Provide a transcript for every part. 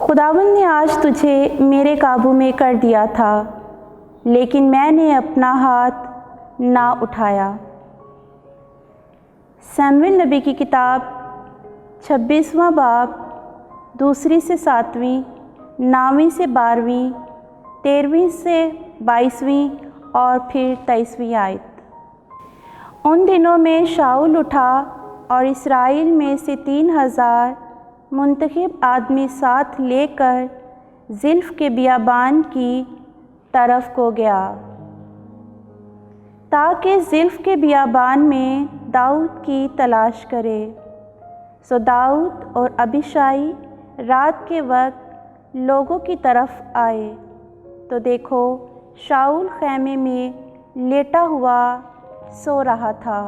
खुदावंद ने आज तुझे मेरे काबू में कर दिया था, लेकिन मैंने अपना हाथ ना उठाया। सैमुएल नबी की किताब 26वां बाब 2 से 7वीं, 9वीं से 12वीं, 13वीं से 22वीं और फिर 23वीं आयत। उन दिनों में शाऊल उठा और इस्राएल में से 3000 मुंतखब आदमी साथ लेकर जिल्फ के बियाबान की तरफ को गया, ताकि जिल्फ के बियाबान में दाऊद की तलाश करे। सो दाऊद और अबीशाई रात के वक्त लोगों की तरफ आए, तो देखो शाऊल खैमे में लेटा हुआ सो रहा था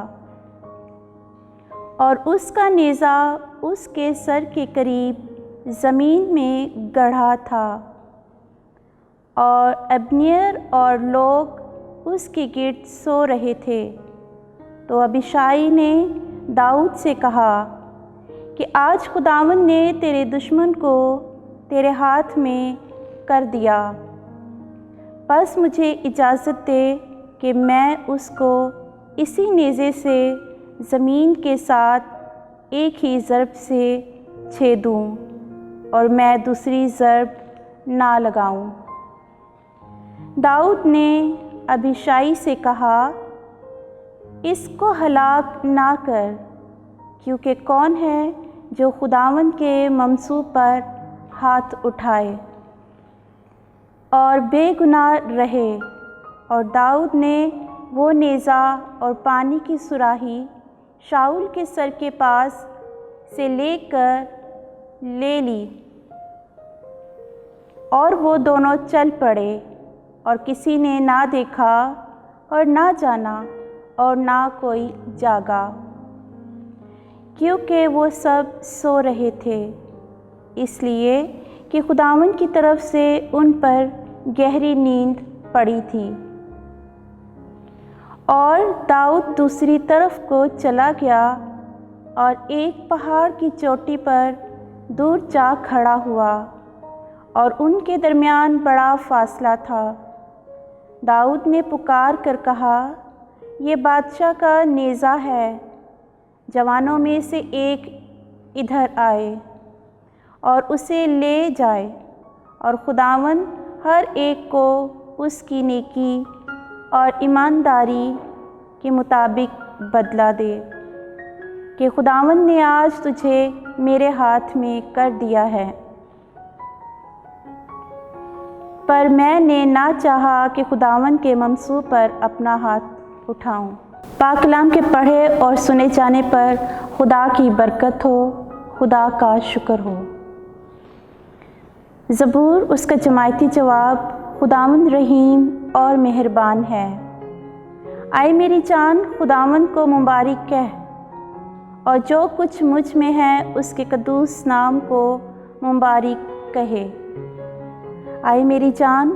और उसका नेज़ा उसके सर के करीब ज़मीन में गड़ा था, और अब्नेर और लोग उसके गिर्द सो रहे थे। तो अबीशाई ने दाऊद से कहा कि आज खुदावंद ने तेरे दुश्मन को तेरे हाथ में कर दिया, बस मुझे इजाज़त दे कि मैं उसको इसी नेज़े से ज़मीन के साथ एक ही ज़रब से छेदूं और मैं दूसरी ज़रब ना लगाऊं। दाऊद ने अबीशाई से कहा, इसको हलाक ना कर, क्योंकि कौन है जो खुदावंद के ममसू पर हाथ उठाए और बेगुनाह रहे। और दाऊद ने वो नेज़ा और पानी की सुराही शाऊल के सर के पास से लेकर ले ली, और वो दोनों चल पड़े, और किसी ने ना देखा और ना जाना और ना कोई जागा, क्योंकि वो सब सो रहे थे, इसलिए कि खुदावंद की तरफ से उन पर गहरी नींद पड़ी थी। और दाऊद दूसरी तरफ को चला गया और एक पहाड़ की चोटी पर दूर जा खड़ा हुआ, और उनके दरमियान बड़ा फासला था। दाऊद ने पुकार कर कहा, ये बादशाह का नेज़ा है, जवानों में से एक इधर आए और उसे ले जाए, और खुदावंद हर एक को उसकी नेकी और ईमानदारी के मुताबिक बदला दे, कि खुदावंद ने आज तुझे मेरे हाथ में कर दिया है। पर मैंने ना चाहा कि खुदावंद के ममसू पर अपना हाथ उठाऊं। पाक कलाम के पढ़े और सुने जाने पर खुदा की बरकत हो, खुदा का शुक्र हो। ज़बूर उसका जमायती जवाब, खुदावंद रहीम और मेहरबान है। आए मेरी जान खुदावंद को मुबारक कह, और जो कुछ मुझ में है उसके कदूस नाम को मुबारक कहे। आए मेरी जान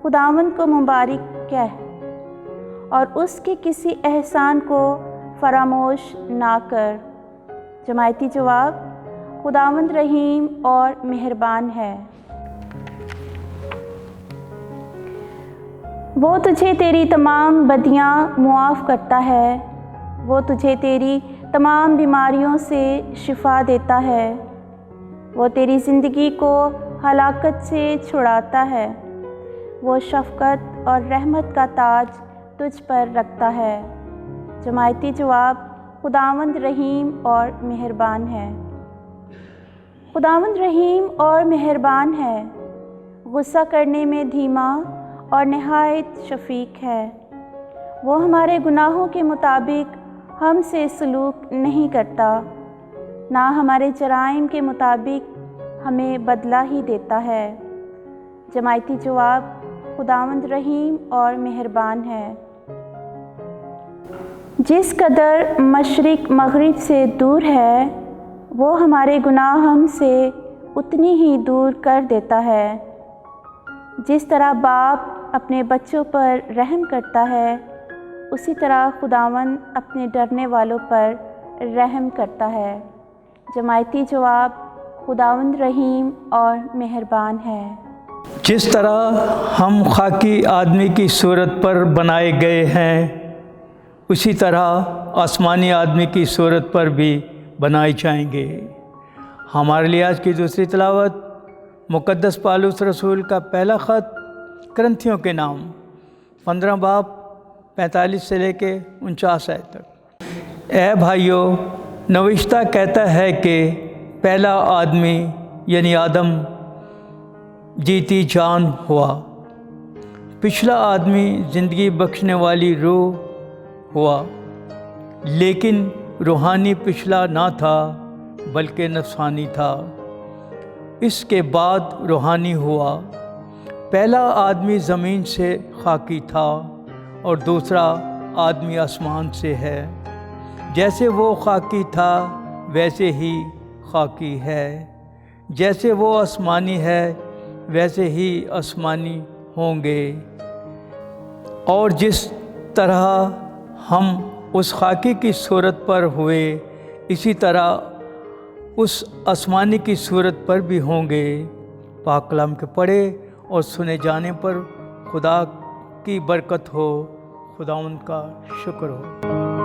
खुदावंद को मुबारक कह, और उसके किसी एहसान को फरामोश ना कर। जमायती जवाब, खुदावंद रहीम और मेहरबान है। वो तुझे तेरी तमाम बदियाँ मुआफ़ करता है, वो तुझे तेरी तमाम बीमारियों से शिफा देता है, वो तेरी ज़िंदगी को हलाकत से छुड़ाता है, वो शफ़क़त और रहमत का ताज तुझ पर रखता है। जमायती जवाब, खुदावंद रहीम और मेहरबान है। खुदावंद रहीम और मेहरबान है, गुस्सा करने में धीमा और नहायत शफ़ीक है। वो हमारे गुनाहों के मुताबिक हमसे सलूक नहीं करता, ना हमारे जराइम के मुताबिक हमें बदला ही देता है। जमायती जवाब, खुदावंद रहीम और मेहरबान है। जिस कदर मशरिक़ मग़रिब से दूर है, वो हमारे गुनाह हमसे उतनी ही दूर कर देता है। जिस तरह बाप अपने बच्चों पर रहम करता है, उसी तरह खुदावंद अपने डरने वालों पर रहम करता है। जमायती जवाब, खुदावंद रहीम और मेहरबान है। जिस तरह हम खाकी आदमी की सूरत पर बनाए गए हैं, उसी तरह आसमानी आदमी की सूरत पर भी बनाए जाएंगे। हमारे लिए आज की दूसरी तिलावत मुक़द्दस पौलुस रसूल का पहला ख़त करंथियों के नाम 15 बाब 45 से लेके 49 आयत तक। ऐ भाइयों, नविश्ता कहता है कि पहला आदमी यानी आदम जीती जान हुआ, पिछला आदमी ज़िंदगी बख्शने वाली रूह हुआ, लेकिन रूहानी पिछला ना था बल्कि नफसानी था। इसके बाद रूहानी हुआ। पहला आदमी ज़मीन से खाकी था और दूसरा आदमी आसमान से है। जैसे वो खाकी था वैसे ही खाकी है, जैसे वो आसमानी है वैसे ही आसमानी होंगे। और जिस तरह हम उस खाकी की सूरत पर हुए, इसी तरह उस आसमानी की सूरत पर भी होंगे। पाक कलाम के पढ़े और सुने जाने पर खुदा की बरकत हो, खुदावंद का शुक्र हो।